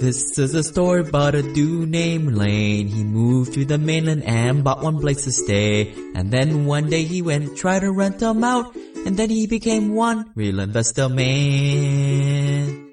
This is a story about a dude named Lane. He moved to the mainland and bought one place to stay. And then one day he went, tried to rent them out. And then he became one real investor man.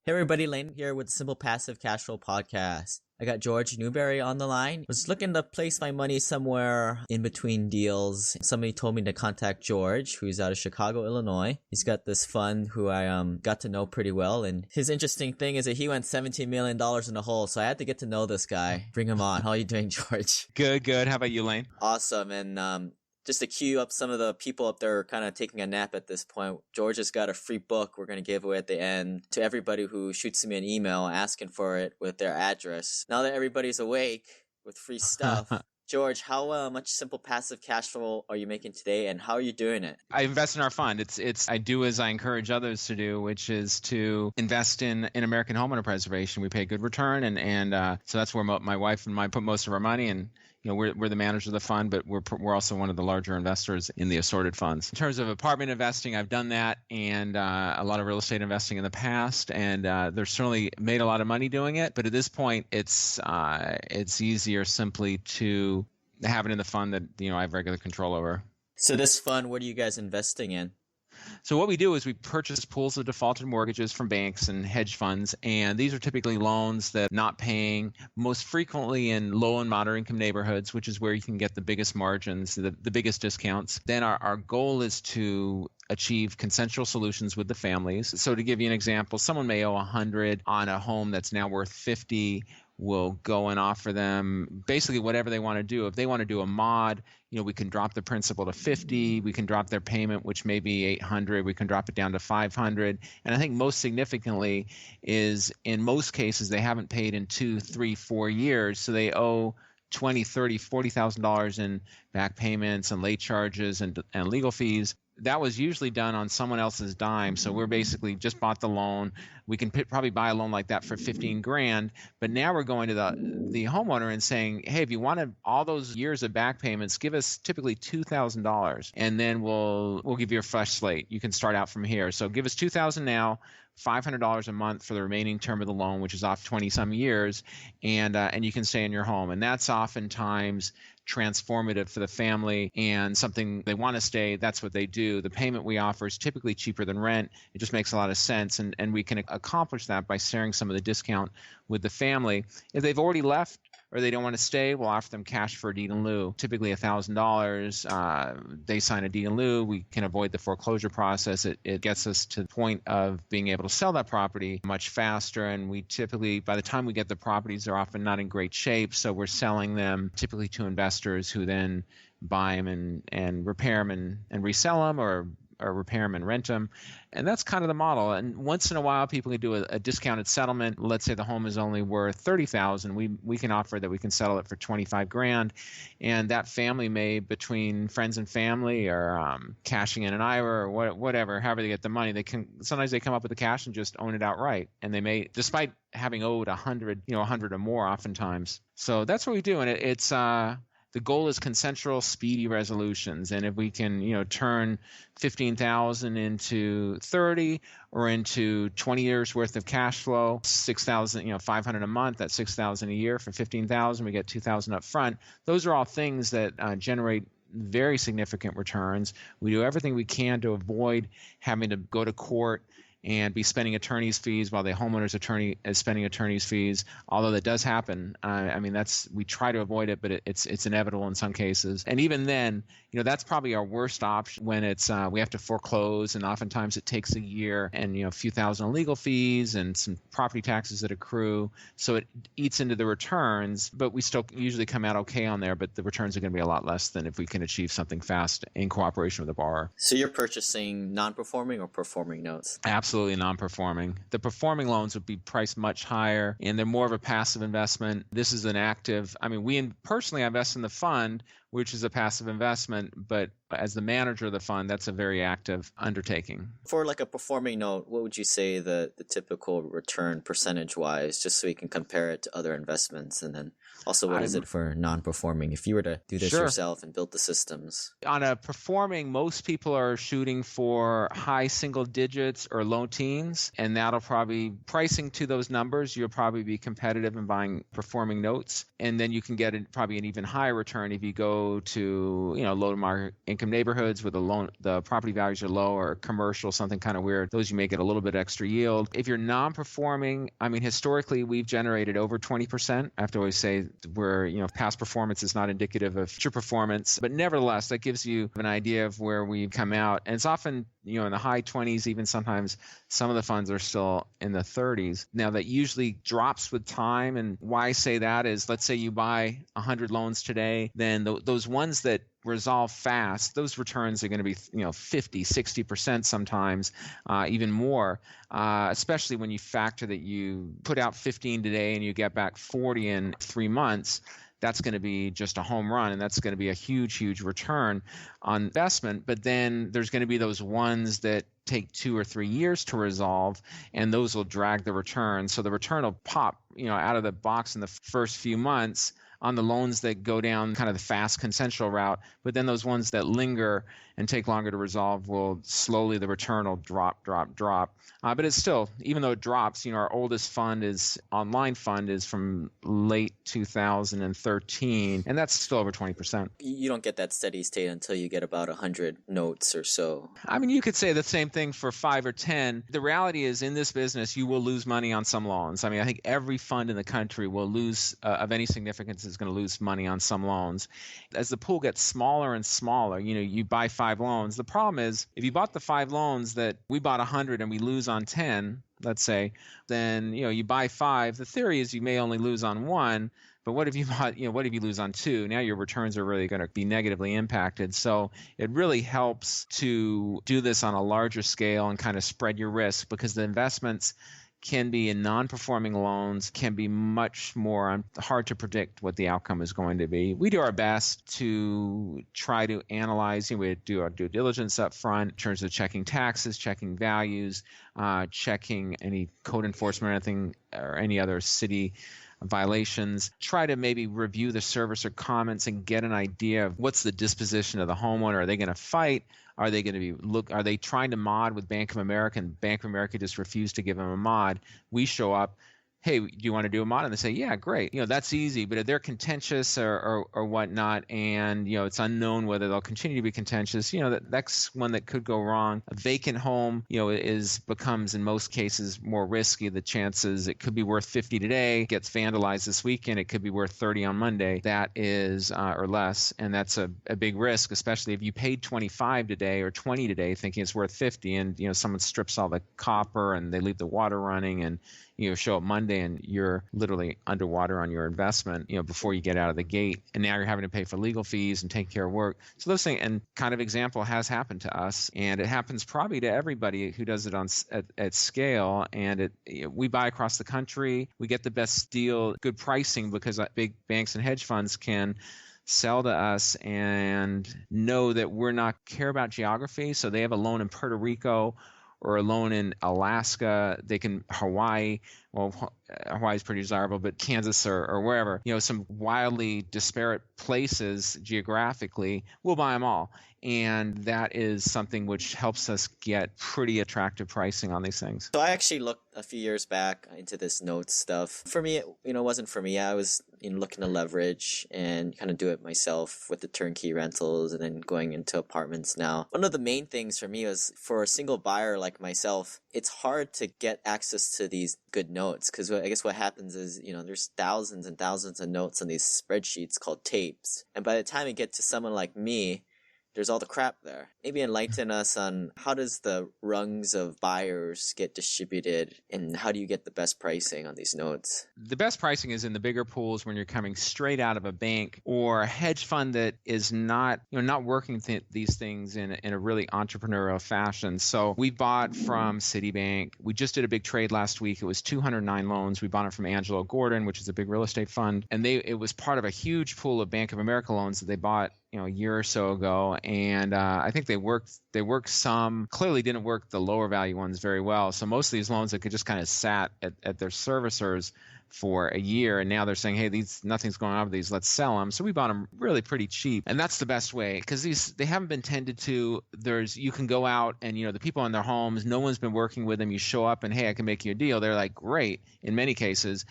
Hey everybody, Lane here with Simple Passive Cashflow Podcast. I got Jorge Newbery on the line. Was looking to place my money somewhere in between deals. Somebody told me to contact George, who's out of Chicago, Illinois. He's got this fund who I got to know pretty well. And his interesting thing is that he went $17 million in the hole. So I had to get to know this guy. Bring him on. How are you doing, George? Good. How about you, Lane? Awesome. And just to cue up some of the people up there kind of taking a nap at this point, George has got a free book we're going to give away at the end to everybody who shoots me an email asking for it with their address. Now that everybody's awake with free stuff, George, how much simple passive cash flow are you making today, and how are you doing it? I invest in our fund. I do as I encourage others to do, which is to invest in American Homeowner Preservation. We pay a good return, and so that's where my wife and I put most of our money. And we're the manager of the fund, but we're also one of the larger investors in the assorted funds. In terms of apartment investing, I've done that, and a lot of real estate investing in the past, and there's certainly made a lot of money doing it. But at this point, it's easier simply to have it in the fund that I have regular control over. So this fund, what are you guys investing in? So what we do is we purchase pools of defaulted mortgages from banks and hedge funds, and these are typically loans that are not paying, most frequently in low and moderate income neighborhoods, which is where you can get the biggest margins, the biggest discounts. Then our goal is to achieve consensual solutions with the families. So to give you an example, someone may owe $100 on a home that's now worth $50. We'll go and offer them basically whatever they want to do. If they want to do a mod, we can drop the principal to $50. We can drop their payment, which may be $800. We can drop it down to $500. And I think most significantly is in most cases they haven't paid in 2, 3, 4 years, so they owe $20,000, $30,000, $40,000 in back payments and late charges and legal fees. That was usually done on someone else's dime. So we're basically just bought the loan. We can probably buy a loan like that for $15,000. But now we're going to the homeowner and saying, hey, if you wanted all those years of back payments, give us typically $2,000, and then we'll give you a fresh slate. You can start out from here. So give us $2,000 now, $500 a month for the remaining term of the loan, which is off 20-some years, and you can stay in your home. And that's oftentimes transformative for the family and something they want to stay. That's what they do. The payment we offer is typically cheaper than rent. It just makes a lot of sense, and we can accomplish that by sharing some of the discount with the family. If they've already left or they don't want to stay, we'll offer them cash for a deed in lieu, typically $1,000. They sign a deed in lieu. We can avoid the foreclosure process. It gets us to the point of being able to sell that property much faster. And we typically, by the time we get the properties, they're often not in great shape. So we're selling them typically to investors who then buy them and repair them and resell them, or repair them and rent them. And that's kind of the model. And once in a while, people can do a discounted settlement. Let's say the home is only worth $30,000. We can offer that we can settle it for $25,000. And that family may, between friends and family or cashing in an IRA or whatever, however they get the money, sometimes they come up with the cash and just own it outright. And they may, despite having owed 100 or more oftentimes. So that's what we do. And it's the goal is consensual, speedy resolutions. And if we can, turn $15,000 into 30 or into 20 years worth of cash flow, $6,500 a month, that's $6,000 a year for $15,000. We get $2,000 up front. Those are all things that generate very significant returns. We do everything we can to avoid having to go to court and be spending attorney's fees while the homeowner's attorney is spending attorney's fees, although that does happen. We try to avoid it, but it's inevitable in some cases. And even then, that's probably our worst option when it's we have to foreclose, and oftentimes it takes a year and a few thousand in legal fees and some property taxes that accrue. So it eats into the returns, but we still usually come out okay on there, but the returns are going to be a lot less than if we can achieve something fast in cooperation with the borrower. So you're purchasing non-performing or performing notes? Absolutely non-performing. The performing loans would be priced much higher, and they're more of a passive investment. This is an active. Personally, I invest in the fund, which is a passive investment, but as the manager of the fund, that's a very active undertaking. For like a performing note, what would you say the typical return percentage-wise, just so we can compare it to other investments? And then Also, what is it for non-performing? If you were to do this Sure. yourself and build the systems. On a performing, most people are shooting for high single digits or low teens, and that'll probably, pricing to those numbers, you'll probably be competitive in buying performing notes. And then you can get probably an even higher return if you go to, low to moderate income neighborhoods where the property values are low, or commercial, something kind of weird. Those you may get a little bit extra yield. If you're non-performing, historically we've generated over 20%. I have to always say where, past performance is not indicative of future performance, but nevertheless, that gives you an idea of where we've come out. And it's often, in the high 20s, even sometimes some of the funds are still in the 30s. Now that usually drops with time. And why I say that is, let's say you buy 100 loans today, then those ones that resolve fast, those returns are going to be 50, 60% sometimes, even more, especially when you factor that you put out 15 today and you get back 40 in 3 months. That's going to be just a home run, and that's going to be a huge, huge return on investment. But then there's going to be those ones that take 2 or 3 years to resolve, and those will drag the return. So the return will pop, out of the box in the first few months on the loans that go down kind of the fast consensual route. But then those ones that linger and take longer to resolve will slowly, the return will drop. But it's still, even though it drops, our oldest online fund is from late 2013, and that's still over 20%. You don't get that steady state until you get about 100 notes or so. You could say the same thing for 5 or 10. The reality is, in this business, you will lose money on some loans. I think every fund in the country will lose, of any significance, is going to lose money on some loans. As the pool gets smaller and smaller, you buy 5 loans. The problem is, if you bought the 5 loans that we bought 100 and we lose on 10, let's say, then you buy 5. The theory is you may only lose on 1, but what if you bought, what if you lose on 2? Now your returns are really going to be negatively impacted. So it really helps to do this on a larger scale and kind of spread your risk, because the investments can be in non-performing loans, can be much more hard to predict what the outcome is going to be. We do our best to try to analyze, we do our due diligence up front in terms of checking taxes, checking values, checking any code enforcement or anything, or any other city violations. Try to maybe review the servicer comments and get an idea of what's the disposition of the homeowner. Are they going to fight? Are they going to are they trying to mod with Bank of America, and Bank of America just refused to give them a mod? We show up, hey, do you want to do a mod? And they say, yeah, great. That's easy. But if they're contentious or whatnot, and, it's unknown whether they'll continue to be contentious, that's one that could go wrong. A vacant home, becomes in most cases more risky. The chances it could be worth 50 today, gets vandalized this weekend, it could be worth 30 on Monday. That is, or less. And that's a big risk, especially if you paid 25 today or 20 today thinking it's worth 50, and, someone strips all the copper and they leave the water running, and show up Monday and you're literally underwater on your investment, before you get out of the gate. And now you're having to pay for legal fees and take care of work. So those things, and kind of example has happened to us, and it happens probably to everybody who does it at scale. And we buy across the country. We get the best deal, good pricing, because big banks and hedge funds can sell to us and know that we're not care about geography. So they have a loan in Puerto Rico or a loan in Alaska, Hawaii. Well, Hawaii is pretty desirable, but Kansas or wherever, some wildly disparate places geographically, we'll buy them all. And that is something which helps us get pretty attractive pricing on these things. So I actually looked a few years back into this notes stuff. For me, it wasn't for me. I was looking to leverage and kind of do it myself with the turnkey rentals and then going into apartments now. One of the main things for me was, for a single buyer like myself, it's hard to get access to these good notes, because I guess what happens is, there's thousands and thousands of notes on these spreadsheets called tapes. And by the time you get to someone like me, there's all the crap there. Maybe enlighten us on how does the rungs of buyers get distributed, and how do you get the best pricing on these notes? The best pricing is in the bigger pools when you're coming straight out of a bank or a hedge fund that is not working these things in a really entrepreneurial fashion. So we bought from Citibank. We just did a big trade last week. It was 209 loans. We bought it from Angelo Gordon, which is a big real estate fund. And it was part of a huge pool of Bank of America loans that they bought a year or so ago, and I think they worked some, clearly didn't work the lower value ones very well. So most of these loans that could just kind of sat at their servicers for a year, and now they're saying, hey, nothing's going on with these, let's sell them. So we bought them really pretty cheap, and that's the best way, because they haven't been tended to. You can go out and, the people in their homes, no one's been working with them. You show up and, hey, I can make you a deal. They're like, great. In many cases,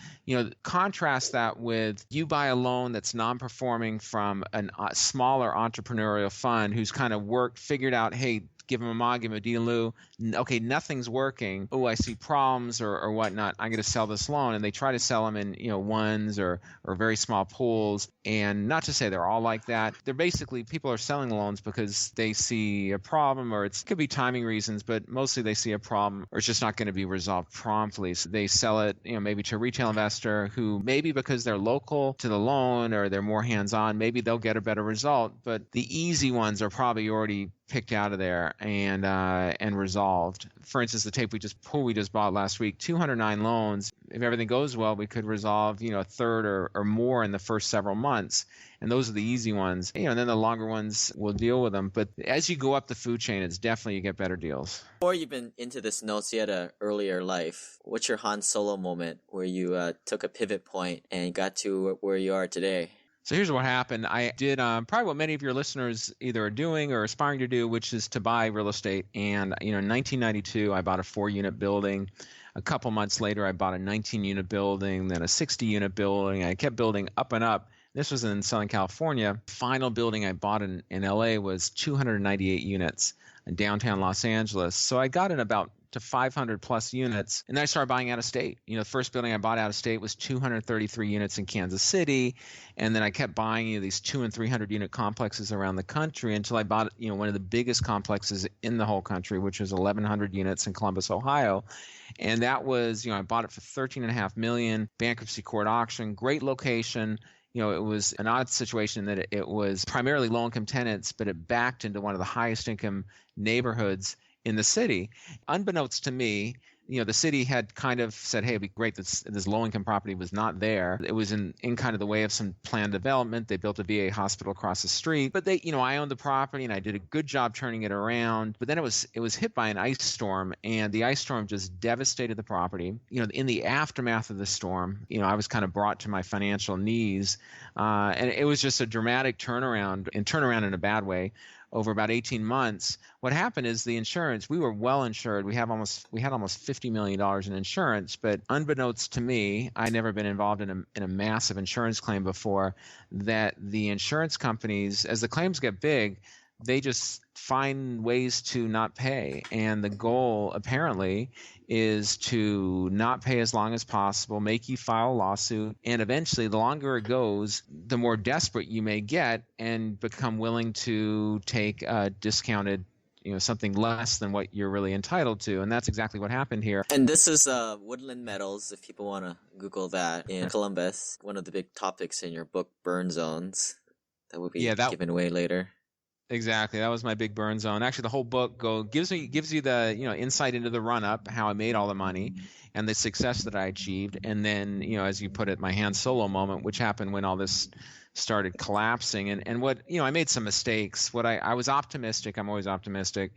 contrast that with you buy a loan that's non-performing from a smaller entrepreneurial fund who's kind of figured out, hey, give them a ma, give them a D-Lou. Okay, nothing's working. Oh, I see problems or whatnot. I'm going to sell this loan. And they try to sell them in, ones or very small pools. And not to say they're all like that. They're basically, people are selling loans because they see a problem, or it could be timing reasons, but mostly they see a problem or it's just not going to be resolved promptly. So they sell it, maybe to a retail investor who maybe because they're local to the loan or they're more hands-on, maybe they'll get a better result. But the easy ones are probably already picked out of there and resolved. For instance, the pool we just bought last week, 209 loans. If everything goes well, we could resolve, a third or more in the first several months. And those are the easy ones. And then the longer ones, we'll deal with them. But as you go up the food chain, it's definitely you get better deals. Before you've been into this notes, you had an earlier life. What's your Han Solo moment where you took a pivot point and got to where you are today? So here's what happened. I did probably what many of your listeners either are doing or aspiring to do, which is to buy real estate. And, in 1992, I bought a 4-unit building. A couple months later, I bought a 19-unit building, then a 60-unit building. I kept building up and up. This was in Southern California. Final building I bought in LA was 298 units in downtown Los Angeles. So I got in about to 500 plus units. And then I started buying out of state. The first building I bought out of state was 233 units in Kansas City. And then I kept buying these 200 and 300 unit complexes around the country until I bought, one of the biggest complexes in the whole country, which was 1,100 units in Columbus, Ohio. And that was, I bought it for $13.5 million, bankruptcy court auction, great location. It was an odd situation that it was primarily low-income tenants, but it backed into one of the highest income neighborhoods in the city. Unbeknownst to me, the city had kind of said, hey, it'd be great that this low-income property was not there. It was in kind of the way of some planned development. They built a VA hospital across the street. But I owned the property, and I did a good job turning it around. But then it was hit by an ice storm, and the ice storm just devastated the property. In the aftermath of the storm, I was kind of brought to my financial knees. And it was just a dramatic turnaround in a bad way. Over about 18 months, what happened is the insurance, we were well insured. We had almost $50 million in insurance, but unbeknownst to me, I'd never been involved in a massive insurance claim before, that the insurance companies, as the claims get big, they just find ways to not pay. And the goal, apparently, is to not pay as long as possible, make you file a lawsuit, and eventually, the longer it goes, the more desperate you may get and become willing to take a discounted, something less than what you're really entitled to. And that's exactly what happened here. And this is Woodland Metals, if people want to Google that, in Columbus. One of the big topics in your book, Burn Zones, that will be given away later. Exactly. That was my big burn zone. Actually, the whole book gives you the insight into the run up, how I made all the money, and the success that I achieved. And then, as you put it, my Han Solo moment, which happened when all this started collapsing. And what I made some mistakes. I was optimistic. I'm always optimistic.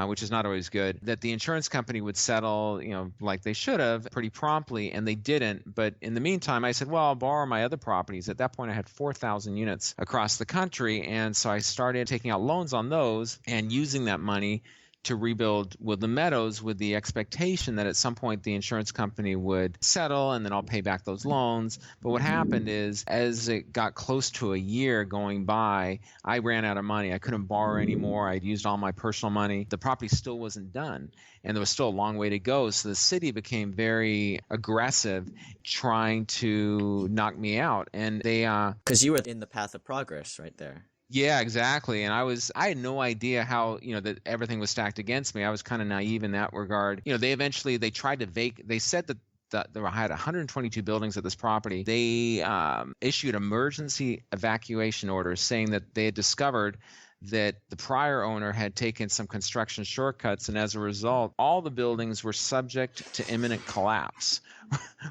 Which is not always good, that the insurance company would settle, like they should have pretty promptly, and they didn't. But in the meantime, I said, well, I'll borrow my other properties. At that point, I had 4,000 units across the country. And so I started taking out loans on those and using that money to rebuild Woodland Meadows with the expectation that at some point the insurance company would settle and then I'll pay back those loans. But what happened is, as it got close to a year going by, I ran out of money. I couldn't borrow anymore. I'd used all my personal money. The property still wasn't done, and there was still a long way to go. So the city became very aggressive trying to knock me out. And they because you were in the path of progress right there. Yeah, exactly. And I had no idea how, that everything was stacked against me. I was kind of naive in that regard. They tried to they said that there had 122 buildings at this property. They issued emergency evacuation orders saying that they had discovered that the prior owner had taken some construction shortcuts, and as a result, all the buildings were subject to imminent collapse,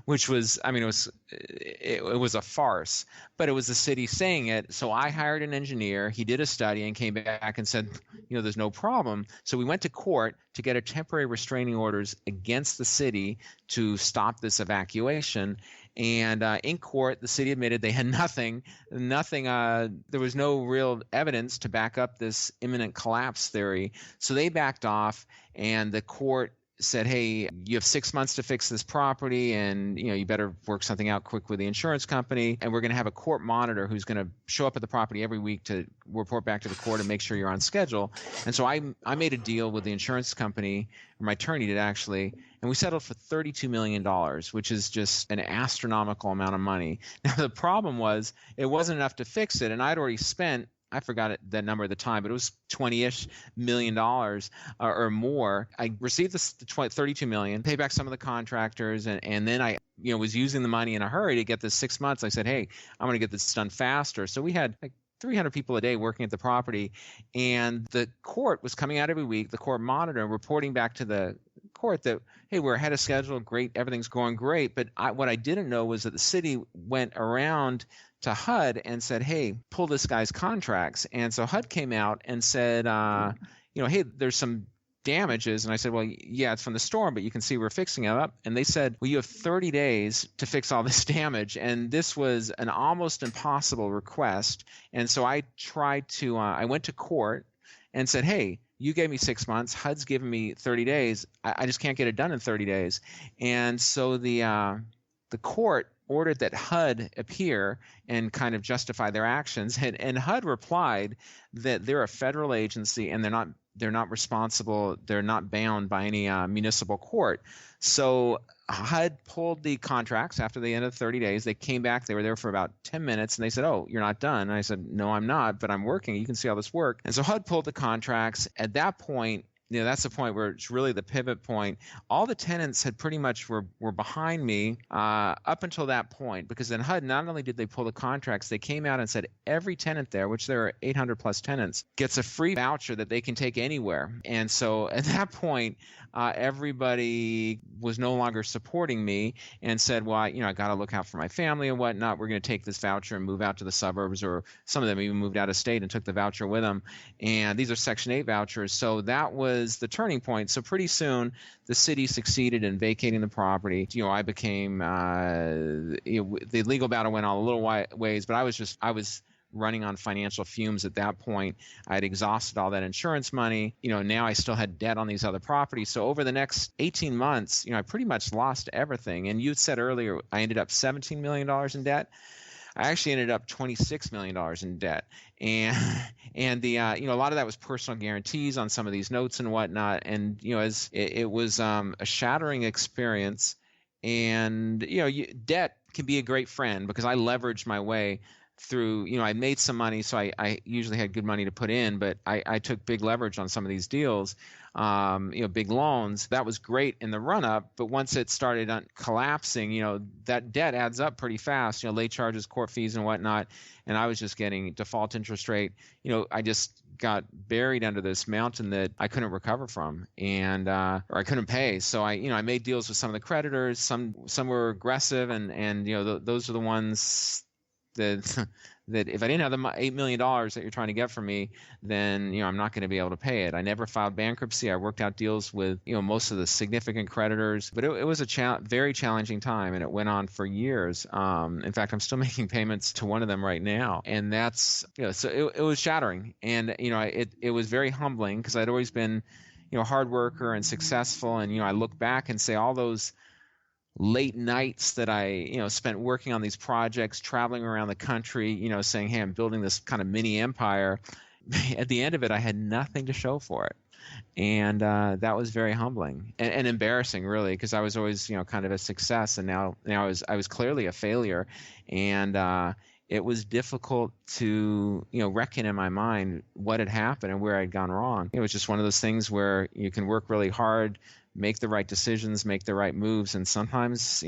which was, it was a farce, but it was the city saying it. So I hired an engineer. He did a study and came back and said, there's no problem. So we went to court to get a temporary restraining orders against the city to stop this evacuation. And in court, the city admitted they had nothing. There was no real evidence to back up this imminent collapse theory. So they backed off, and the court said, hey, you have 6 months to fix this property, and you better work something out quick with the insurance company, and we're going to have a court monitor who's going to show up at the property every week to report back to the court and make sure you're on schedule. And so I made a deal with the insurance company, or my attorney did actually, and we settled for $32 million, which is just an astronomical amount of money. Now, the problem was it wasn't enough to fix it, and I'd already spent, I forgot that number at the time, but it was $20-ish million or more. I received the $32 million, paid back some of the contractors, and then I was using the money in a hurry to get this 6 months. I said, hey, I'm going to get this done faster. So we had like 300 people a day working at the property, and the court was coming out every week, the court monitor, reporting back to the court that, hey, we're ahead of schedule, great, everything's going great. But what I didn't know was that the city went around to HUD and said, hey, pull this guy's contracts. And so HUD came out and said, hey, there's some damages. And I said, well, yeah, it's from the storm, but you can see we're fixing it up. And they said, well, you have 30 days to fix all this damage. And this was an almost impossible request. And so I went to court and said, hey, you gave me 6 months. HUD's given me 30 days. I just can't get it done in 30 days. And so the court ordered that HUD appear and kind of justify their actions. And HUD replied that they're a federal agency and they're not responsible. They're not bound by any municipal court. So HUD pulled the contracts after the end of 30 days. They came back. They were there for about 10 minutes, and they said, oh, you're not done. And I said, no, I'm not, but I'm working. You can see all this work. And so HUD pulled the contracts. At that point, that's the point where it's really the pivot point. All the tenants had pretty much were behind me up until that point, because then HUD, not only did they pull the contracts, they came out and said every tenant there, which there are 800 plus tenants, gets a free voucher that they can take anywhere. And so at that point, everybody was no longer supporting me and said, well, I got to look out for my family and whatnot. We're going to take this voucher and move out to the suburbs, or some of them even moved out of state and took the voucher with them. And these are Section 8 vouchers. So that was the turning point. So pretty soon the city succeeded in vacating the property. I became the legal battle went on a little ways, but I was running on financial fumes at that point. I had exhausted all that insurance money. Now I still had debt on these other properties. So over the next 18 months, I pretty much lost everything. And you said earlier I ended up $17 million in debt. I actually ended up $26 million in debt. And the a lot of that was personal guarantees on some of these notes and whatnot. And as it was a shattering experience. And debt can be a great friend, because I leveraged my way through. I made some money, so I usually had good money to put in, but I took big leverage on some of these deals, big loans. That was great in the run up, but once it started collapsing, that debt adds up pretty fast, late charges, court fees and whatnot. And I was just getting default interest rate. I just got buried under this mountain that I couldn't recover from, and or I couldn't pay. So I made deals with some of the creditors. Some were aggressive, and those are the ones that if I didn't have the $8 million that you're trying to get from me, then I'm not going to be able to pay it. I never filed bankruptcy. I worked out deals with most of the significant creditors, but it was a very challenging time, and it went on for years. In fact, I'm still making payments to one of them right now, and that's so it was shattering, and it was very humbling, because I'd always been a hard worker and successful, and I look back and say all those late nights that I, spent working on these projects, traveling around the country, saying, hey, I'm building this kind of mini empire. At the end of it, I had nothing to show for it. And that was very humbling and embarrassing, really, because I was always, kind of a success. And now I was clearly a failure. And it was difficult to, reckon in my mind what had happened and where I'd gone wrong. It was just one of those things where you can work really hard, make the right decisions, make the right moves, and sometimes,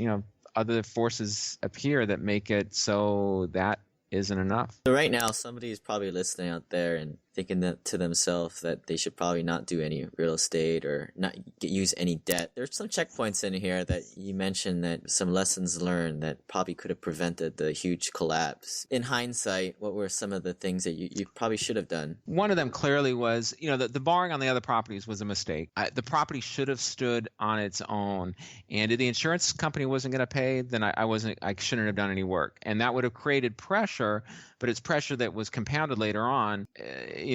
other forces appear that make it so that isn't enough. So right now, somebody's probably listening out there and thinking that to themselves that they should probably not do any real estate or not use any debt. There's some checkpoints in here that you mentioned, that some lessons learned that probably could have prevented the huge collapse. In hindsight, what were some of the things that you probably should have done? One of them clearly was, the borrowing on the other properties was a mistake. The property should have stood on its own. And if the insurance company wasn't going to pay, then I shouldn't have done any work. And that would have created pressure, but it's pressure that was compounded later on.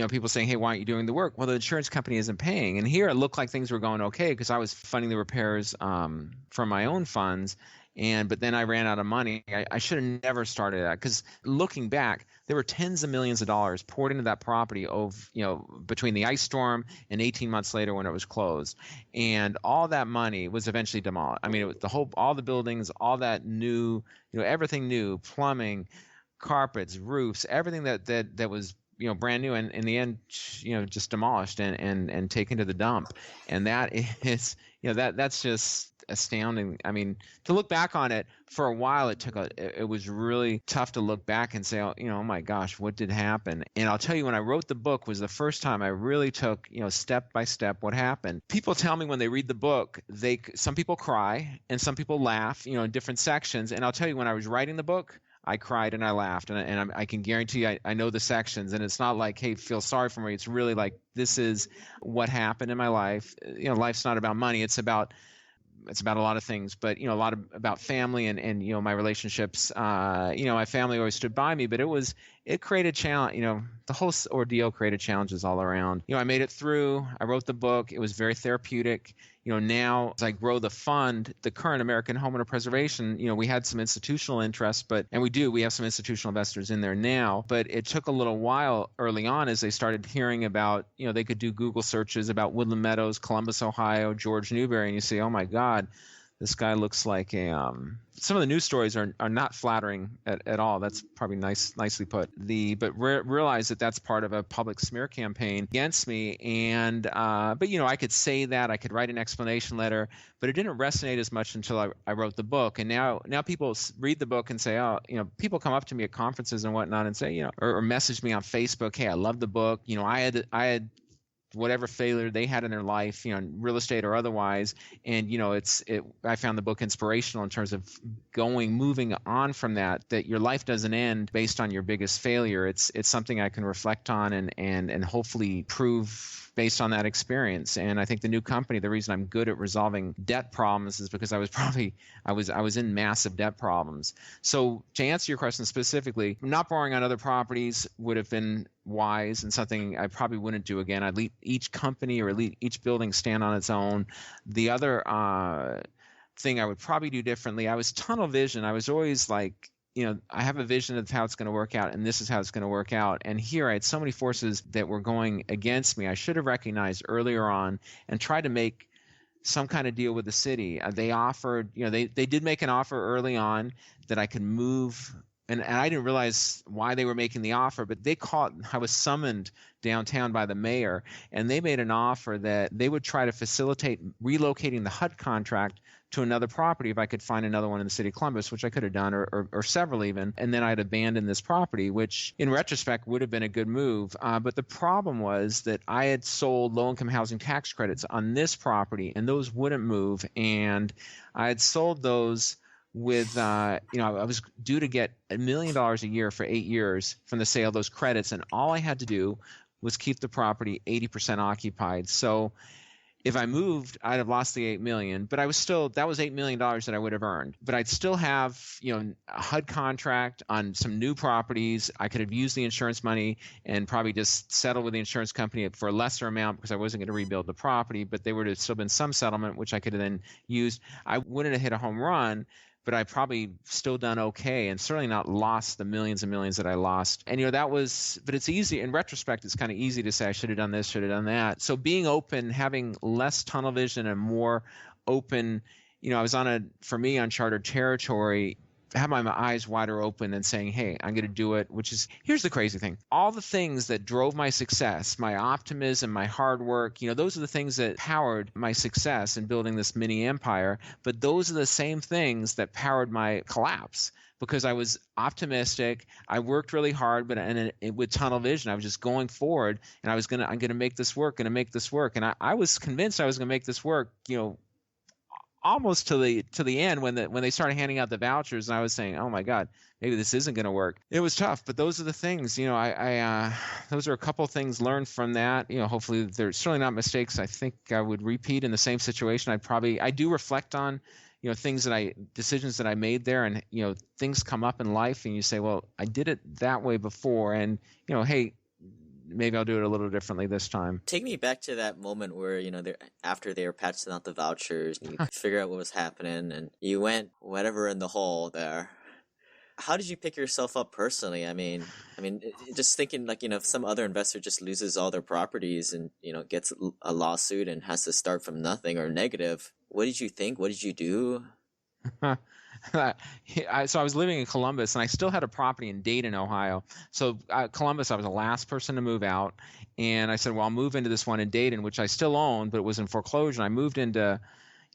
People saying, hey, why aren't you doing the work? Well, the insurance company isn't paying. And here it looked like things were going okay because I was funding the repairs from my own funds. But then I ran out of money. I should have never started that, because looking back, there were tens of millions of dollars poured into that property between the ice storm and 18 months later when it was closed. And all that money was eventually demolished. I mean, it was all the buildings, all that new, everything new, plumbing, carpets, roofs, everything that was brand new, and in the end, just demolished and taken to the dump. And that is, that's just astounding. I mean, to look back on it, for a while it was really tough to look back and say, oh my gosh, what did happen? And I'll tell you, when I wrote the book was the first time I really took, step by step what happened. People tell me when they read the book, some people cry and some people laugh, in different sections. And I'll tell you, when I was writing the book, I cried and I laughed, and I can guarantee you I know the sections, and it's not like, hey, feel sorry for me. It's really like, this is what happened in my life. Life's not about money. It's about a lot of things, but a lot about family and my relationships. My family always stood by me, but it created challenge. The whole ordeal created challenges all around. I made it through. I wrote the book. It was very therapeutic. Now as I grow the fund, the current American Homeowner Preservation, we had some institutional interest, we have some institutional investors in there now, but it took a little while early on as they started hearing about, they could do Google searches about Woodland Meadows, Columbus, Ohio, Jorge Newbery, and you say, oh my God, this guy looks like some of the news stories are not flattering at all. That's probably nicely put. Realize that that's part of a public smear campaign against me. And I could say that, I could write an explanation letter, but it didn't resonate as much until I wrote the book. And now people read the book and say, people come up to me at conferences and whatnot and say, or message me on Facebook, hey, I love the book. I had whatever failure they had in their life, real estate or otherwise. And, I found the book inspirational in terms of moving on from that your life doesn't end based on your biggest failure. It's something I can reflect on and hopefully prove based on that experience. And I think the new company, the reason I'm good at resolving debt problems is because I was in massive debt problems. So to answer your question specifically, not borrowing on other properties would have been wise and something I probably wouldn't do again. I'd let each company or each building stand on its own. The other thing I would probably do differently, I was tunnel vision. I was always like, I have a vision of how it's going to work out, and this is how it's going to work out. And here I had so many forces that were going against me. I should have recognized earlier on and tried to make some kind of deal with the city. They offered, they did make an offer early on that I could move. And I didn't realize why they were making the offer, but I was summoned downtown by the mayor, and they made an offer that they would try to facilitate relocating the HUD contract to another property if I could find another one in the city of Columbus, which I could have done, or several even. And then I'd abandon this property, which in retrospect would have been a good move. But the problem was that I had sold low-income housing tax credits on this property, and those wouldn't move. And I had sold those with, I was due to get $1 million a year for 8 years from the sale of those credits. And all I had to do was keep the property 80% occupied. So if I moved, I'd have lost the $8 million, but that was $8 million that I would have earned. But I'd still have, a HUD contract on some new properties. I could have used the insurance money and probably just settled with the insurance company for a lesser amount because I wasn't going to rebuild the property, but there would have still been some settlement, which I could have then used. I wouldn't have hit a home run, but I probably still done okay, and certainly not lost the millions and millions that I lost. And but it's easy in retrospect. It's kind of easy to say I should have done this, should have done that. So being open, having less tunnel vision and more open. I was on uncharted territory have my eyes wider open and saying, hey, I'm going to do it, which is, here's the crazy thing. All the things that drove my success, my optimism, my hard work, those are the things that powered my success in building this mini empire. But those are the same things that powered my collapse, because I was optimistic. I worked really hard, but with tunnel vision, I was just going forward, and I'm going to make this work, And I was convinced I was going to make this work, almost to the end when they started handing out the vouchers, and I was saying, oh my God, maybe this isn't going to work. It was tough, but those are the things, those are a couple things learned from that. Hopefully they're certainly not mistakes I think I would repeat in the same situation. I do reflect on, decisions that I made there, and, things come up in life and you say, well, I did it that way before, and, hey, maybe I'll do it a little differently this time. Take me back to that moment where, after they were patching out the vouchers, and you figure out what was happening, and you went whatever in the hole there. How did you pick yourself up personally? I mean, just thinking if some other investor just loses all their properties and, gets a lawsuit and has to start from nothing or negative, what did you think? What did you do? So I was living in Columbus, and I still had a property in Dayton, Ohio. So Columbus, I was the last person to move out, and I said, well, I'll move into this one in Dayton, which I still own, but it was in foreclosure. And I moved into,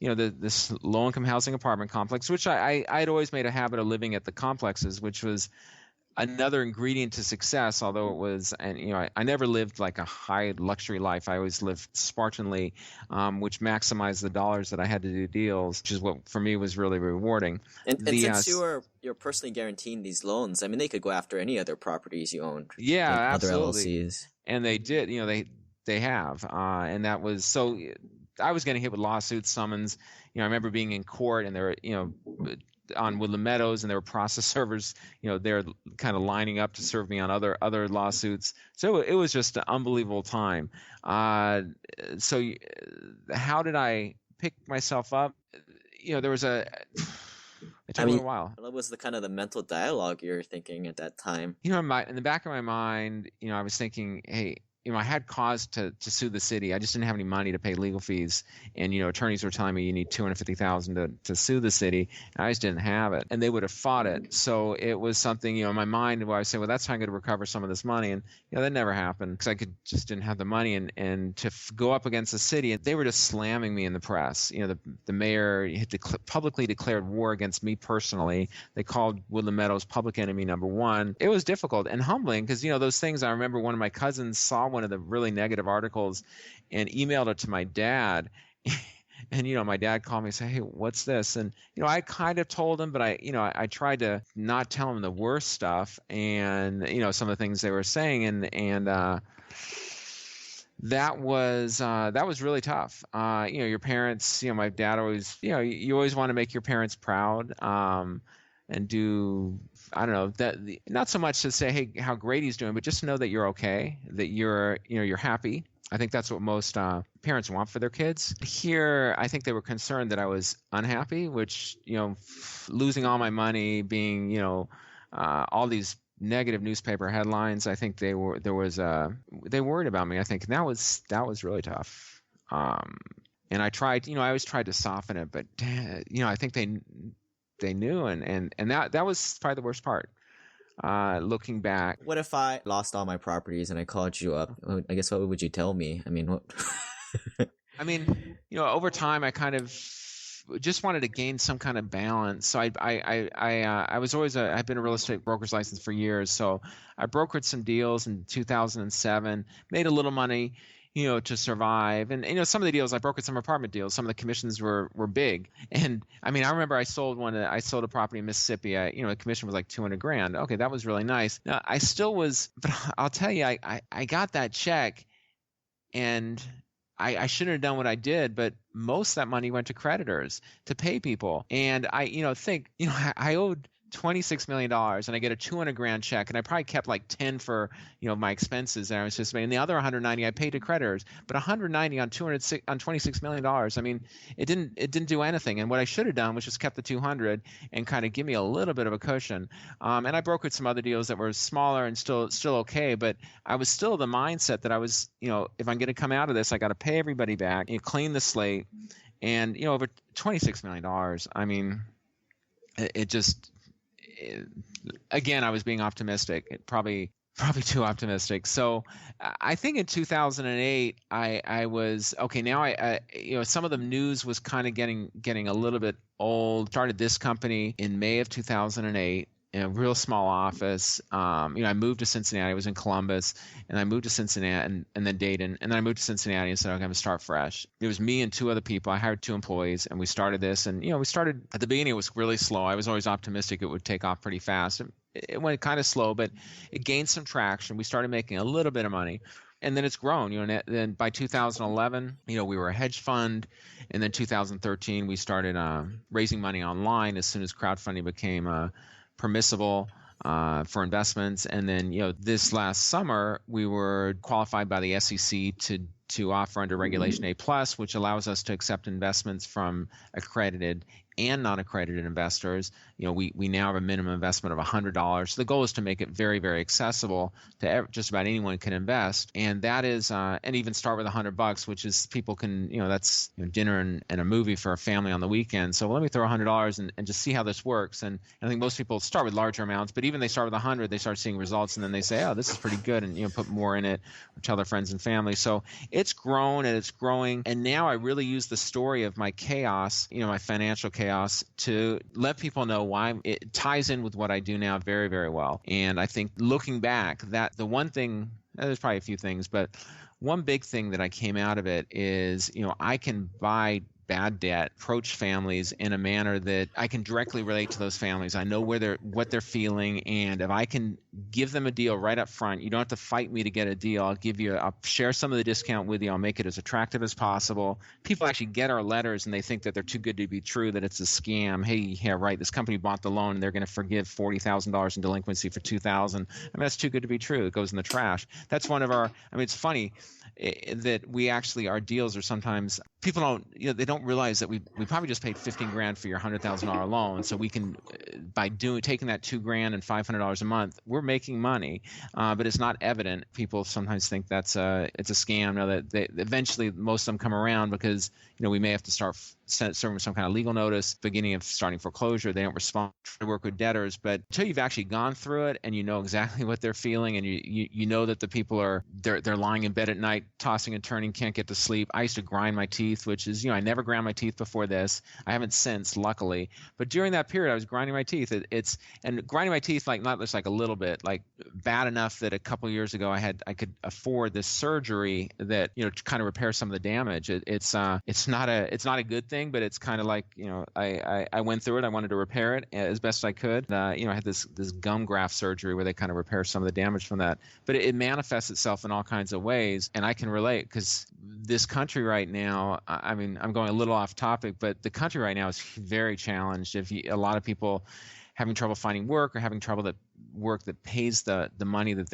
this low-income housing apartment complex, which I'd always made a habit of living at the complexes, which was another ingredient to success, although it was, and I never lived like a high luxury life. I always lived spartanly, which maximized the dollars that I had to do deals, which is what for me was really rewarding. And since you're personally guaranteeing these loans, they could go after any other proproperties you owned. Yeah, absolutely. Other LLCs. And they did, they have, and that was so. I was getting hit with lawsuits, summons. I remember being in court, and there were, on Woodland Meadows, and there were process servers, they're kind of lining up to serve me on other lawsuits. So it was just an unbelievable time. So how did I pick myself up? There was it took a while. What was the mental dialogue you were thinking at that time? In the back of my mind, I was thinking, hey, I had cause to sue the city. I just didn't have any money to pay legal fees, and attorneys were telling me you need $250,000 to sue the city. And I just didn't have it, and they would have fought it. So it was something in my mind where I say, well, that's how I'm going to recover some of this money, and that never happened because I just didn't have the money, and to go up against the city, and they were just slamming me in the press. The mayor had publicly declared war against me personally. They called Woodland Meadows public enemy number one. It was difficult and humbling because those things. I remember one of my cousins saw one of the really negative articles and emailed it to my dad. And, my dad called me and said, hey, what's this? And, I kind of told him, but I tried to not tell him the worst stuff and, some of the things they were saying. And that was really tough. Your parents, my dad always, you always want to make your parents proud. And do, I don't know, that not so much to say, hey, how great he's doing, but just to know that you're okay, that you're happy. I think that's what most parents want for their kids. Here, I think they were concerned that I was unhappy, which, losing all my money, being, all these negative newspaper headlines. I think they worried about me. I think and that was really tough. And I tried, I always tried to soften it, but I think they knew, and that was probably the worst part. Looking back, what if I lost all my properties and I called you up? I guess what would you tell me? What? Over time, I kind of just wanted to gain some kind of balance. So I was always I've been a real estate broker's license for years. So I brokered some deals in 2007, made a little money, to survive. And, some of the deals, I brokered some apartment deals. Some of the commissions were big. And I remember I sold a property in Mississippi. The commission was like $200,000. Okay. That was really nice. Now I still was, but I'll tell you, I got that check and I shouldn't have done what I did, but most of that money went to creditors to pay people. And I owed $26 million and I get a $200,000 check, and I probably kept like 10 for my expenses that I was anticipating, and the other 190 I paid to creditors. But 190 on $26 million, it didn't do anything. And what I should have done was just kept the 200 and kind of give me a little bit of a cushion. And I brokered some other deals that were smaller and still okay, but I was still the mindset that I was, if I'm going to come out of this, I got to pay everybody back, clean the slate, and over $26 million. again, I was being optimistic. Probably too optimistic. So I think in 2008, I was okay. Now I some of the news was kind of getting a little bit old. Started this company in May of 2008 in a real small office. I moved to Cincinnati. I was in Columbus, and I moved to Cincinnati and then Dayton, and then I moved to Cincinnati and said, okay, I'm going to start fresh. It was me and 2 other people. I hired 2 employees, and we started this. And we started at the beginning. It was really slow. I was always optimistic it would take off pretty fast. It went kind of slow, but it gained some traction. We started making a little bit of money, and then it's grown. And then by 2011, we were a hedge fund, and then 2013 we started raising money online as soon as crowdfunding became permissible for investments. And then this last summer we were qualified by the SEC to offer under Regulation A+, which allows us to accept investments from accredited and non-accredited investors. We now have a minimum investment of $100. So the goal is to make it very, very accessible to just about anyone can invest. And that is, and even start with $100, which is people can, that's dinner and a movie for a family on the weekend. So let me throw $100 and just see how this works. And I think most people start with larger amounts, but even they start with 100, they start seeing results, and then they say, oh, this is pretty good, and put more in it, or tell their friends and family. So it's grown and it's growing. And now I really use the story of my chaos, my financial chaos, to let people know why it ties in with what I do now very, very well. And I think looking back, that the one thing, there's probably a few things, but one big thing that I came out of it is, I can buy bad debt, approach families in a manner that I can directly relate to those families. I know what they're feeling, and if I can give them a deal right up front, you don't have to fight me to get a deal. I'll share some of the discount with you. I'll make it as attractive as possible. People actually get our letters and they think that they're too good to be true, that it's a scam. Hey, yeah, right, this company bought the loan and they're going to forgive $40,000 in delinquency for $2,000. That's too good to be true. It goes in the trash. That's one of our, it's funny that we actually, our deals are sometimes, people don't, they don't realize that we probably just paid $15,000 for your $100,000 loan. So we can, by taking that $2,000 and $500 a month, we're making money, but it's not evident. People sometimes think it's a scam. No, that eventually most of them come around because we may have to start serving some kind of legal notice, beginning of starting foreclosure. They don't respond to work with debtors, but until you've actually gone through it and you know exactly what they're feeling, and you know that the people they're lying in bed at night, tossing and turning, can't get to sleep. I used to grind my teeth, which is, I never ground my teeth before this. I haven't since, luckily. But during that period, I was grinding my teeth. And grinding my teeth, like not just like a little bit, like bad enough that a couple of years ago I could afford this surgery that to kind of repair some of the damage. It's not a good thing, but it's kind of like I went through it. I wanted to repair it as best I could. I had this gum graft surgery where they kind of repair some of the damage from that. But it manifests itself in all kinds of ways, and I can relate because this country right now, I'm going a little off topic, but the country right now is very challenged. A lot of people having trouble finding work, or having trouble work that pays the money that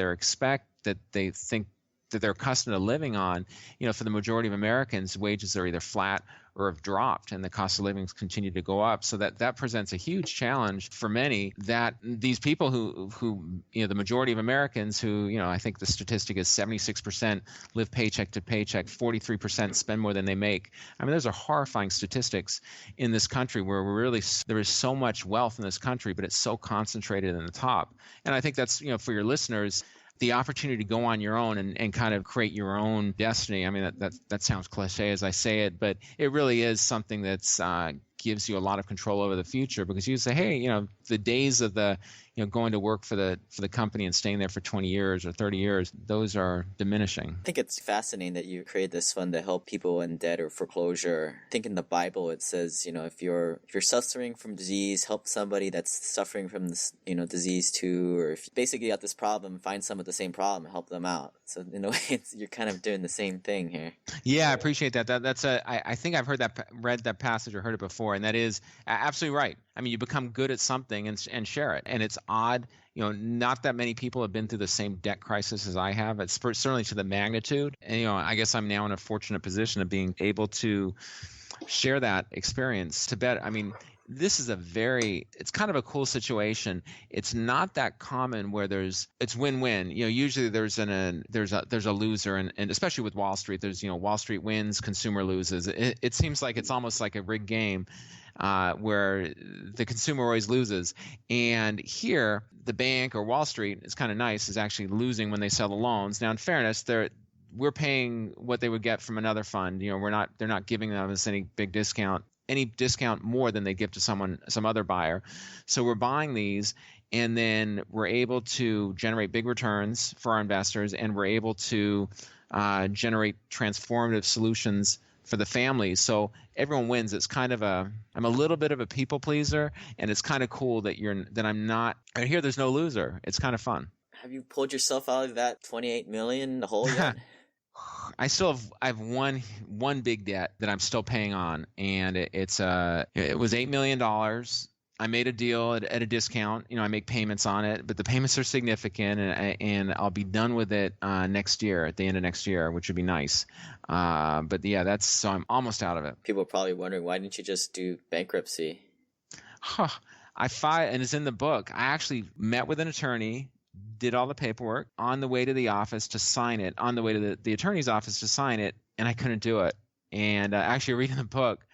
they think that they're accustomed to living on. For the majority of Americans, wages are either flat or have dropped, and the cost of living continue to go up. So that presents a huge challenge for many, that these people who the majority of Americans who, I think the statistic is 76% live paycheck to paycheck, 43% spend more than they make. Those are horrifying statistics in this country, where there is so much wealth in this country, but it's so concentrated in the top. And I think that's, for your listeners, the opportunity to go on your own and kind of create your own destiny. That sounds cliche as I say it, but it really is something that's gives you a lot of control over the future, because you say, hey, the days of the going to work for the company and staying there for 20 years or 30 years, those are diminishing. I think it's fascinating that you create this fund to help people in debt or foreclosure. I think in the Bible it says, if you're suffering from disease, help somebody that's suffering from this, disease too, or if you basically got this problem, find some with the same problem and help them out. So in a way, you're kind of doing the same thing here. Yeah, I appreciate that. I think I've read that passage or heard it before, and that is absolutely right. You become good at something and share it. And it's odd, not that many people have been through the same debt crisis as I have. It's certainly to the magnitude. And, I guess I'm now in a fortunate position of being able to share that experience to bet. this is it's kind of a cool situation. It's not that common where it's win-win. Usually there's a loser, and especially with Wall Street, there's, Wall Street wins, consumer loses. It seems like it's almost like a rigged game where the consumer always loses. And here, the bank or Wall Street, is kind of nice, is actually losing when they sell the loans. Now, in fairness, we're paying what they would get from another fund. They're not giving us any big discount. Any discount more than they give to some other buyer. So we're buying these, and then we're able to generate big returns for our investors, and we're able to generate transformative solutions for the families. So everyone wins. It's kind of I'm a little bit of a people pleaser, and it's kind of cool that I'm not. And here, there's no loser. It's kind of fun. Have you pulled yourself out of that $28 million hole yet? I have one big debt that I'm still paying on, and it was $8 million. I made a deal at a discount. I make payments on it, but the payments are significant, and I'll be done with it next year, at the end of next year, which would be nice. But yeah, so I'm almost out of it. People are probably wondering, why didn't you just do bankruptcy? And it's in the book. I actually met with an attorney, did all the paperwork, on the way to the office to sign it, on the way to the attorney's office to sign it, and I couldn't do it. And actually, reading the book,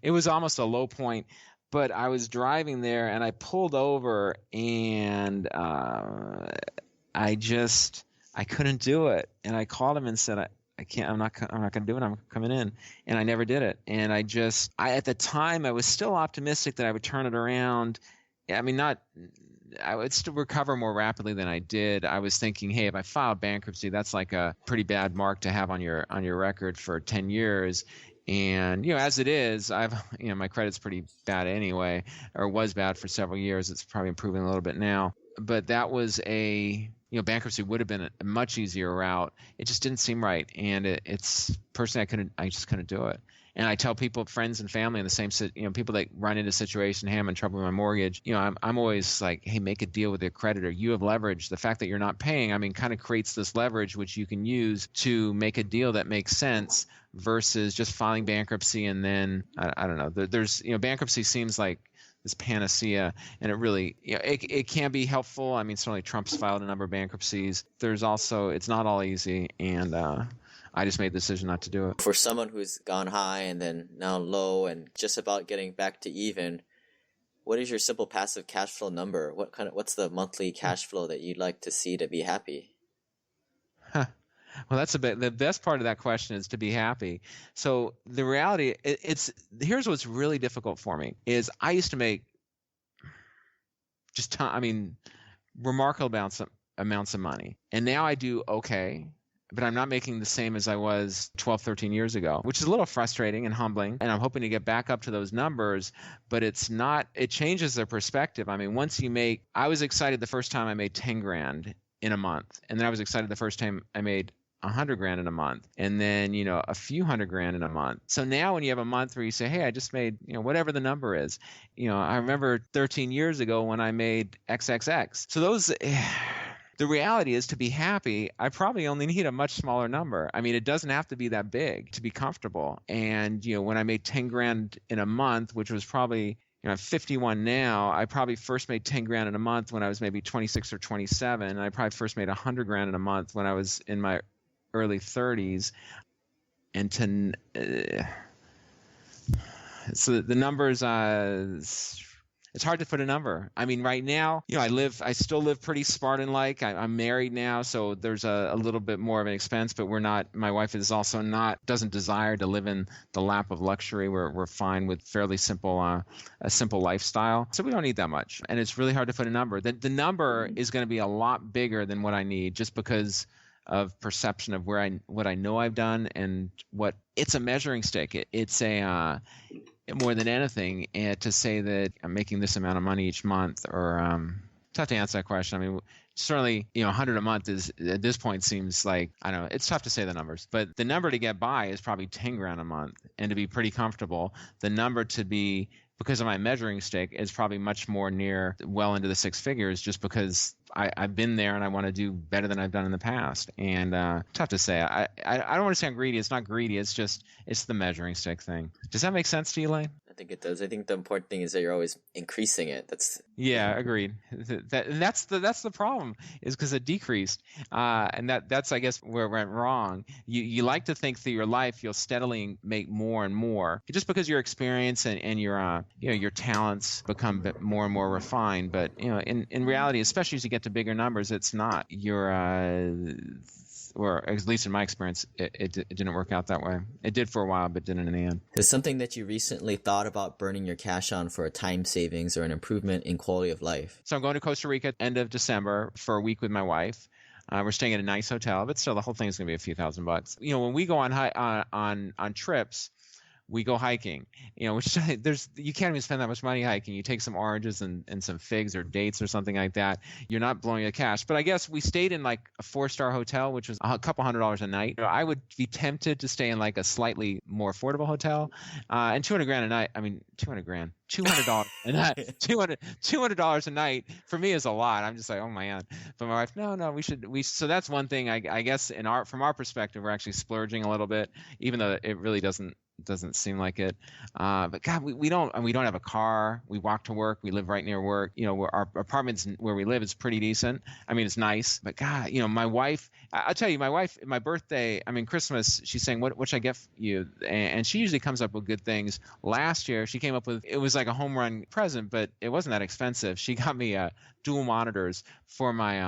it was almost a low point. But I was driving there, and I pulled over, and I couldn't do it. And I called him and said, I can't. I'm not going to do it. I'm coming in, and I never did it. And at the time, I was still optimistic that I would turn it around. I would still recover more rapidly than I did. I was thinking, hey, if I filed bankruptcy, that's like a pretty bad mark to have on your record for 10 years. And, as it is, my credit's pretty bad anyway, or was bad for several years. It's probably improving a little bit now. But that was bankruptcy would have been a much easier route. It just didn't seem right. And it's personally, I just couldn't do it. And I tell people, friends and family in the same, people that run into a situation, hey, I'm in trouble with my mortgage. I'm always like, hey, make a deal with your creditor. You have leverage. The fact that you're not paying, kind of creates this leverage which you can use to make a deal that makes sense versus just filing bankruptcy. And then I don't know. There's bankruptcy seems like this panacea, and it really it can be helpful. Certainly Trump's filed a number of bankruptcies. There's also, it's not all easy, and I just made the decision not to do it. For someone who's gone high and then now low and just about getting back to even, what is your simple passive cash flow number? What's the monthly cash flow that you'd like to see to be happy? Well, the best part of that question is to be happy. So the reality, here's what's really difficult for me is I used to make remarkable amounts of money, and now I do okay. But I'm not making the same as I was 12, 13 years ago, which is a little frustrating and humbling. And I'm hoping to get back up to those numbers, but it changes the perspective. I was excited the first time I made 10 grand in a month. And then I was excited the first time I made 100 grand in a month, and then, a few hundred grand in a month. So now when you have a month where you say, hey, I just made, whatever the number is, I remember 13 years ago when I made XXX. So the reality is, to be happy, I probably only need a much smaller number. It doesn't have to be that big to be comfortable. And, when I made 10 grand in a month, which was probably, I'm 51 now, I probably first made 10 grand in a month when I was maybe 26 or 27. And I probably first made 100 grand in a month when I was in my early 30s. And so the numbers, it's hard to put a number. Right now, I still live pretty Spartan-like. I'm married now, so there's a little bit more of an expense, but my wife is also doesn't desire to live in the lap of luxury. We're fine with fairly simple, a simple lifestyle. So we don't need that much. And it's really hard to put a number. The number is going to be a lot bigger than what I need, just because of perception of what I know I've done, and it's a measuring stick. It's more than anything, to say that I'm making this amount of money each month, or tough to answer that question. Certainly, 100 a month is, at this point, seems like, I don't know, it's tough to say the numbers, but the number to get by is probably 10 grand a month, and to be pretty comfortable. The number to be, because of my measuring stick, is probably much more near well into the six figures, just because I've been there and I want to do better than I've done in the past. And tough to say. I don't want to say I'm greedy. It's not greedy. It's the measuring stick thing. Does that make sense to you, Lane? I think it does. I think the important thing is that you're always increasing it. Yeah, agreed. That's the problem, is because it decreased, and that's I guess where it went wrong. You like to think through your life you'll steadily make more and more, just because your experience and your your talents become more and more refined. But in reality, especially as you get to bigger numbers, it's not. Or at least in my experience, it didn't work out that way. It did for a while, but didn't in the end. Is something that you recently thought about burning your cash on for a time savings or an improvement in quality of life? So I'm going to Costa Rica at the end of December for a week with my wife. We're staying at a nice hotel, but still the whole thing is going to be a few $1,000s. When we go on trips, we go hiking, which you can't even spend that much money hiking. You take some oranges and some figs or dates or something like that. You're not blowing the cash. But I guess we stayed in like a 4-star hotel, which was a couple $100s a night. I would be tempted to stay in like a slightly more affordable hotel, and $200 a night. I mean, $200 a night. $200 a night for me is a lot. I'm just like, oh man. But my wife, no, so that's one thing. I guess from our perspective, we're actually splurging a little bit, even though it really doesn't seem like it. But God, we don't have a car. We walk to work. We live right near work. Our apartments where we live is pretty decent. I mean, it's nice. But God, my wife, I'll tell you, my birthday, Christmas, she's saying, what should I get you? And she usually comes up with good things. Last year, she came up with, it was like a home run present, but it wasn't that expensive. She got me dual monitors for my,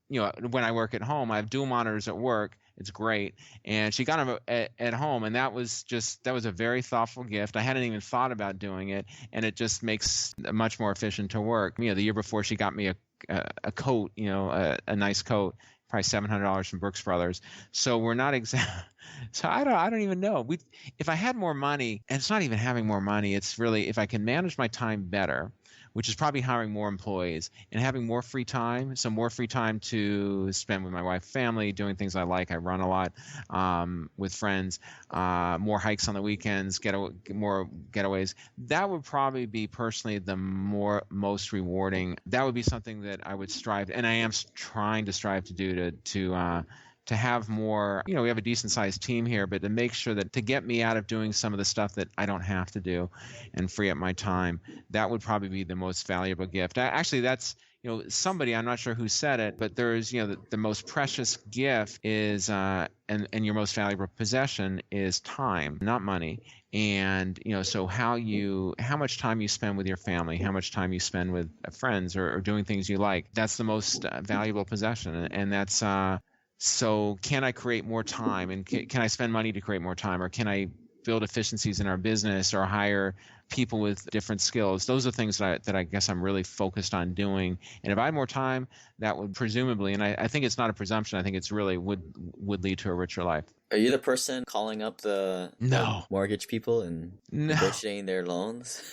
when I work at home. I have dual monitors at work. It's great. And she got them at home, and that was a very thoughtful gift. I hadn't even thought about doing it, and it just makes it much more efficient to work. The year before, she got me a coat, a nice coat, probably $700 from Brooks Brothers. So we're not exact. So I don't even know. If I had more money, and it's not even having more money, it's really if I can manage my time better, which is probably hiring more employees and having more free time. So more free time to spend with my wife, family, doing things I like. I run a lot with friends, more hikes on the weekends, more getaways. That would probably be personally the most rewarding. That would be something that I would strive, and I am trying to strive to do to have more, we have a decent sized team here, but to make sure that to get me out of doing some of the stuff that I don't have to do and free up my time, that would probably be the most valuable gift. Actually, that's, somebody, I'm not sure who said it, but there's, the most precious gift is, and your most valuable possession is time, not money. And, so how much time you spend with your family, how much time you spend with friends or doing things you like, that's the most valuable possession. And that's, so can I create more time, and can I spend money to create more time, or can I build efficiencies in our business or hire people with different skills? Those are things that I guess I'm really focused on doing. And if I had more time, that would presumably, and I think it's not a presumption, I think it's really would lead to a richer life. Are you the person calling up the mortgage people and negotiating their loans?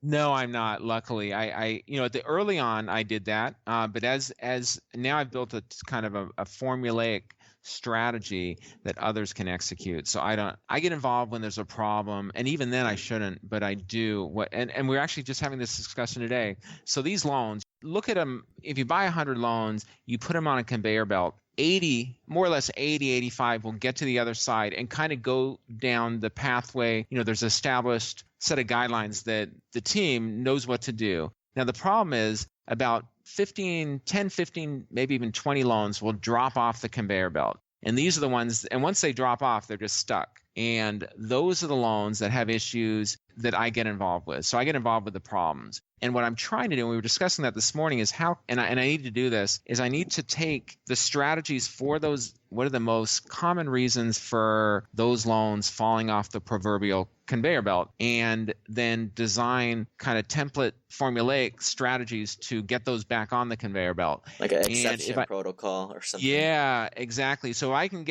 No, I'm not. Luckily, I at the early on I did that, but as now I've built a kind of a formulaic strategy that others can execute. So I get involved when there's a problem, and even then I shouldn't, but I do. And we're actually just having this discussion today. So these loans, look at them. If you buy 100 loans, you put them on a conveyor belt. 85 will get to the other side and kind of go down the pathway. There's an established set of guidelines that the team knows what to do. Now, the problem is about 10, 15, maybe even 20 loans will drop off the conveyor belt. And these are the ones, and once they drop off, they're just stuck. And those are the loans that have issues that I get involved with. So I get involved with the problems. And what I'm trying to do, and we were discussing that this morning, is how, and I need to do this, is I need to take the strategies for those, what are the most common reasons for those loans falling off the proverbial conveyor belt, and then design kind of template formulaic strategies to get those back on the conveyor belt. Like an exception protocol or something. Yeah, exactly. So I can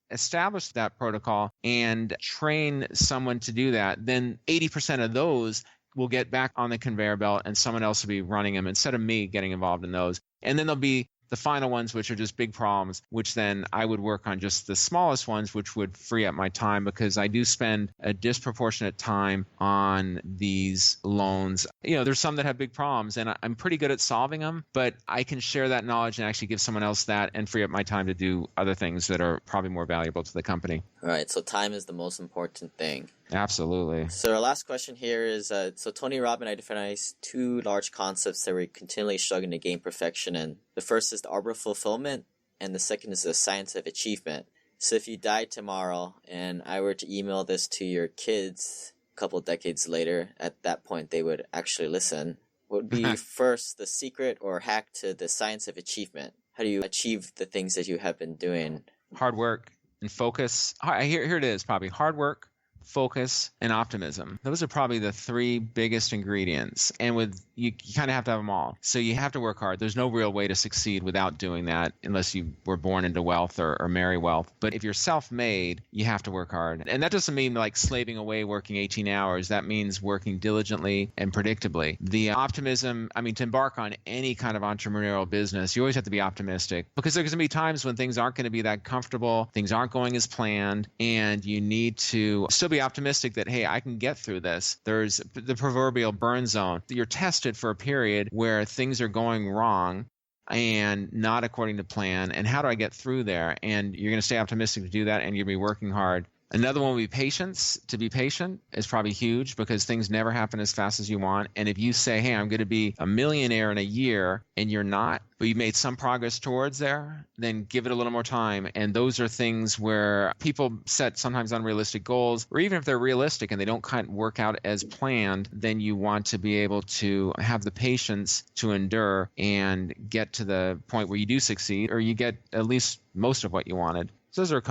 establish that protocol and train someone to do that, then 80% of those will get back on the conveyor belt and someone else will be running them instead of me getting involved in those. And then there'll be the final ones, which are just big problems, which then I would work on just the smallest ones, which would free up my time, because I do spend a disproportionate time on these loans. There's some that have big problems, and I'm pretty good at solving them, but I can share that knowledge and actually give someone else that and free up my time to do other things that are probably more valuable to the company. All right, so time is the most important thing. Absolutely. So our last question here is, so Tony Robbins identifies two large concepts that we're continually struggling to gain perfection in. The first is the art of fulfillment, and the second is the science of achievement. So if you died tomorrow and I were to email this to your kids a couple decades later, at that point they would actually listen. What would be first the secret or hack to the science of achievement? How do you achieve the things that you have been doing? Hard work and focus. Here it is, probably hard work, focus, and optimism. Those are probably the three biggest ingredients. And you kind of have to have them all. So you have to work hard. There's no real way to succeed without doing that unless you were born into wealth or marry wealth. But if you're self-made, you have to work hard. And that doesn't mean like slaving away working 18 hours. That means working diligently and predictably. The optimism, to embark on any kind of entrepreneurial business, you always have to be optimistic, because there's going to be times when things aren't going to be that comfortable, things aren't going as planned, and you need to still be optimistic that, hey, I can get through this. There's the proverbial burn zone. You're tested for a period where things are going wrong and not according to plan. And how do I get through there? And you're going to stay optimistic to do that, and you're going to be working hard. Another one would be patience. To be patient is probably huge, because things never happen as fast as you want. And if you say, hey, I'm going to be a millionaire in a year, and you're not, but you made some progress towards there, then give it a little more time. And those are things where people set sometimes unrealistic goals, or even if they're realistic and they don't kind of work out as planned, then you want to be able to have the patience to endure and get to the point where you do succeed, or you get at least most of what you wanted. So those are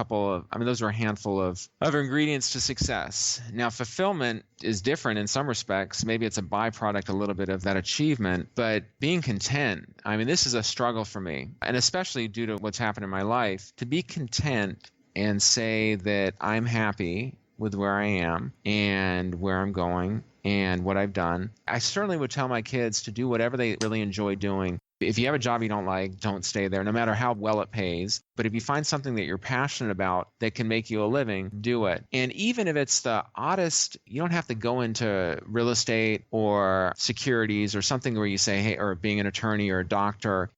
those are a handful of ingredients to success. Now, fulfillment is different in some respects. Maybe it's a byproduct a little bit of that achievement, but being content, this is a struggle for me, and especially due to what's happened in my life, to be content and say that I'm happy with where I am and where I'm going and what I've done. I certainly would tell my kids to do whatever they really enjoy doing. If you have a job you don't like, don't stay there, no matter how well it pays. But if you find something that you're passionate about that can make you a living, do it. And even if it's the oddest, you don't have to go into real estate or securities or something where you say, hey, or being an attorney or a doctor.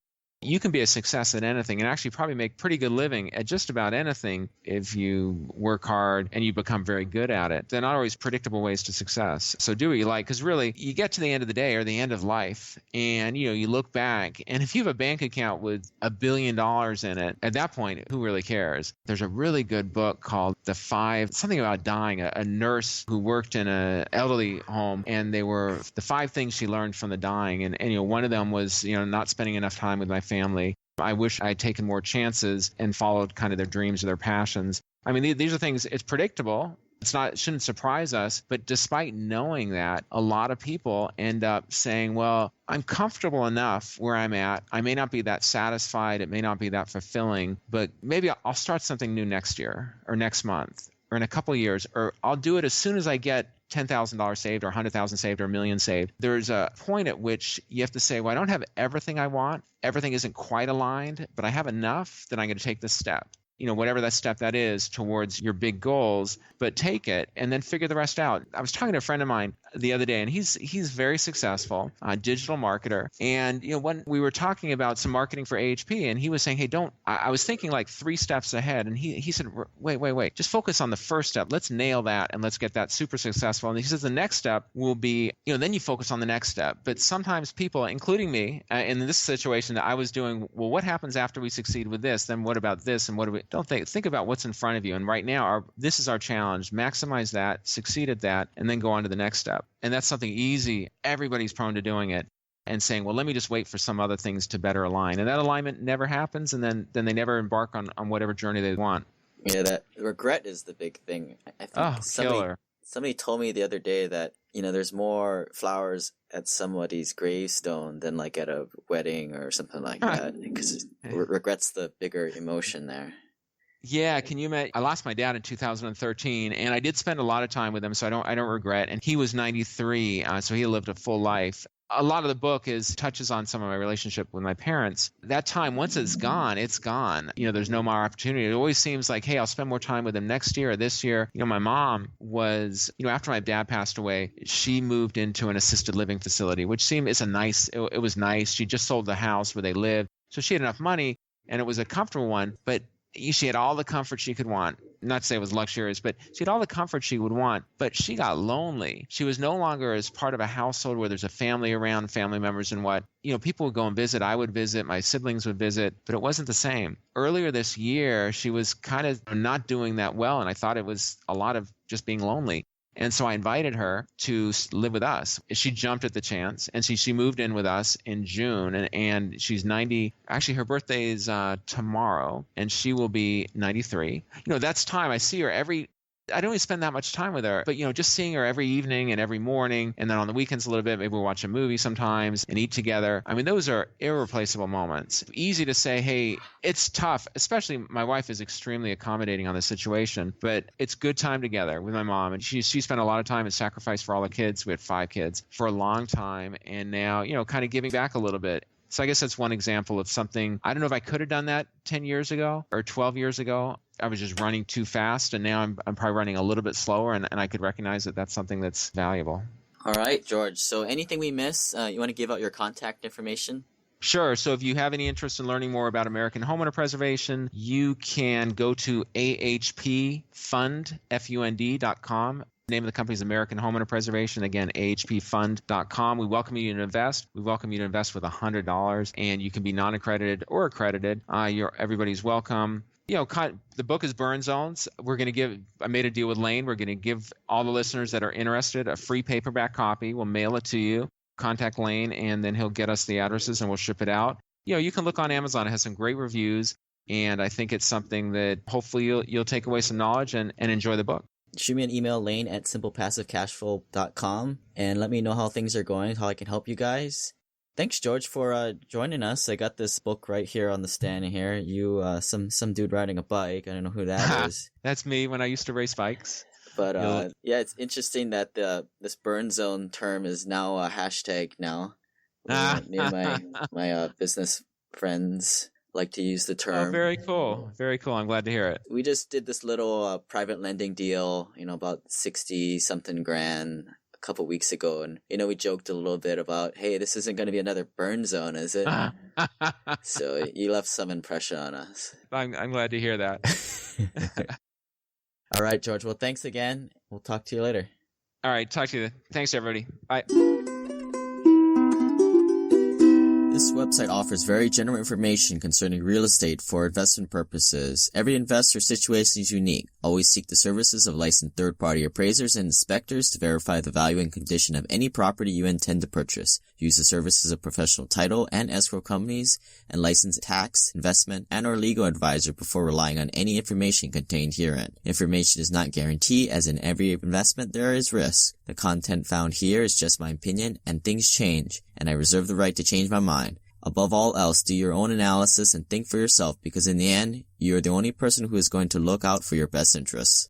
You can be a success at anything and actually probably make pretty good living at just about anything if you work hard and you become very good at it. They're not always predictable ways to success. So do what you like, because really you get to the end of the day or the end of life and you look back, and if you have a bank account with $1 billion in it, at that point, who really cares? There's a really good book called something about dying, a nurse who worked in an elderly home, and they were the 5 things she learned from the dying. And one of them was, not spending enough time with my family. I wish I had taken more chances and followed kind of their dreams or their passions. These are things, it's predictable. It shouldn't surprise us. But despite knowing that, a lot of people end up saying, well, I'm comfortable enough where I'm at. I may not be that satisfied. It may not be that fulfilling, but maybe I'll start something new next year or next month or in a couple of years, or I'll do it as soon as I get $10,000 saved or $100,000 saved or $1 million saved. There's a point at which you have to say, well, I don't have everything I want. Everything isn't quite aligned, but I have enough that I'm going to take this step. Whatever that step that is towards your big goals, but take it and then figure the rest out. I was talking to a friend of mine the other day, and he's very successful, digital marketer. And, when we were talking about some marketing for AHP, and he was saying, hey, I was thinking like 3 steps ahead. And he said, wait, just focus on the first step. Let's nail that and let's get that super successful. And he says the next step will be, then you focus on the next step. But sometimes people, including me, in this situation that I was doing, well, what happens after we succeed with this? Then what about this? And what do we? Don't think about what's in front of you. And right now, this is our challenge. Maximize that, succeed at that, and then go on to the next step. And that's something easy. Everybody's prone to doing it and saying, well, let me just wait for some other things to better align. And that alignment never happens, and then they never embark on whatever journey they want. Yeah, that regret is the big thing. I think somebody told me the other day that, there's more flowers at somebody's gravestone than like at a wedding or something like that, because regret's the bigger emotion there. Yeah, can you imagine? I lost my dad in 2013, and I did spend a lot of time with him, so I don't regret. And he was 93, so he lived a full life. A lot of the book touches on some of my relationship with my parents. That time, once it's gone, it's gone. There's no more opportunity. It always seems like, hey, I'll spend more time with him next year or this year. My mom was, after my dad passed away, she moved into an assisted living facility, which it was nice. She just sold the house where they lived, so she had enough money, and it was a comfortable one. But She had all the comfort she could want. Not to say it was luxurious, but she had all the comfort she would want. But she got lonely. She was no longer as part of a household where there's a family around, family members and what. People would go and visit. I would visit. My siblings would visit. But it wasn't the same. Earlier this year, she was kind of not doing that well. And I thought it was a lot of just being lonely. And so I invited her to live with us. She jumped at the chance, and she moved in with us in June, and she's 90. Actually, her birthday is tomorrow, and she will be 93. That's time. I see her I don't even spend that much time with her, but just seeing her every evening and every morning, and then on the weekends a little bit, maybe we'll watch a movie sometimes and eat together. I mean, those are irreplaceable moments. Easy to say, hey, it's tough, especially my wife is extremely accommodating on the situation, but it's good time together with my mom. And she spent a lot of time and sacrificed for all the kids. We had 5 kids for a long time, and now, kind of giving back a little bit. So I guess that's one example of something. I don't know if I could have done that 10 years ago or 12 years ago. I was just running too fast, and now I'm probably running a little bit slower, and I could recognize that that's something that's valuable. All right, George. So anything we miss, you want to give out your contact information? Sure. So if you have any interest in learning more about American Homeowner Preservation, you can go to ahpfund.com. The name of the company is American Homeowner Preservation. Again, ahpfund.com. We welcome you to invest. We welcome you to invest with $100, and you can be non-accredited or accredited. Everybody's welcome. The book is Burn Zones. I made a deal with Lane. We're going to give all the listeners that are interested a free paperback copy. We'll mail it to you. Contact Lane, and then he'll get us the addresses, and we'll ship it out. You can look on Amazon. It has some great reviews, and I think it's something that hopefully you'll take away some knowledge and enjoy the book. Shoot me an email, lane@simplepassivecashflow.com, and let me know how things are going, how I can help you guys. Thanks, George, for joining us. I got this book right here on the stand here. You, some dude riding a bike. I don't know who that is. That's me when I used to race bikes. But yeah, it's interesting that this burn zone term is now a hashtag now. Me and my business friends like to use the term. Oh, very cool. Very cool. I'm glad to hear it. We just did this little private lending deal, about 60-something grand a couple weeks ago. And, we joked a little bit about, hey, this isn't going to be another burn zone, is it? So you left some impression on us. I'm glad to hear that. All right, George. Well, thanks again. We'll talk to you later. All right. Talk to you. Thanks, everybody. Bye. This website offers very general information concerning real estate for investment purposes. Every investor situation is unique. Always seek the services of licensed third-party appraisers and inspectors to verify the value and condition of any property you intend to purchase. Use the services of professional title and escrow companies and licensed tax, investment, and or legal advisor before relying on any information contained herein. Information is not guaranteed, as in every investment there is risk. The content found here is just my opinion, and things change, and I reserve the right to change my mind. Above all else, do your own analysis and think for yourself, because in the end, you are the only person who is going to look out for your best interests.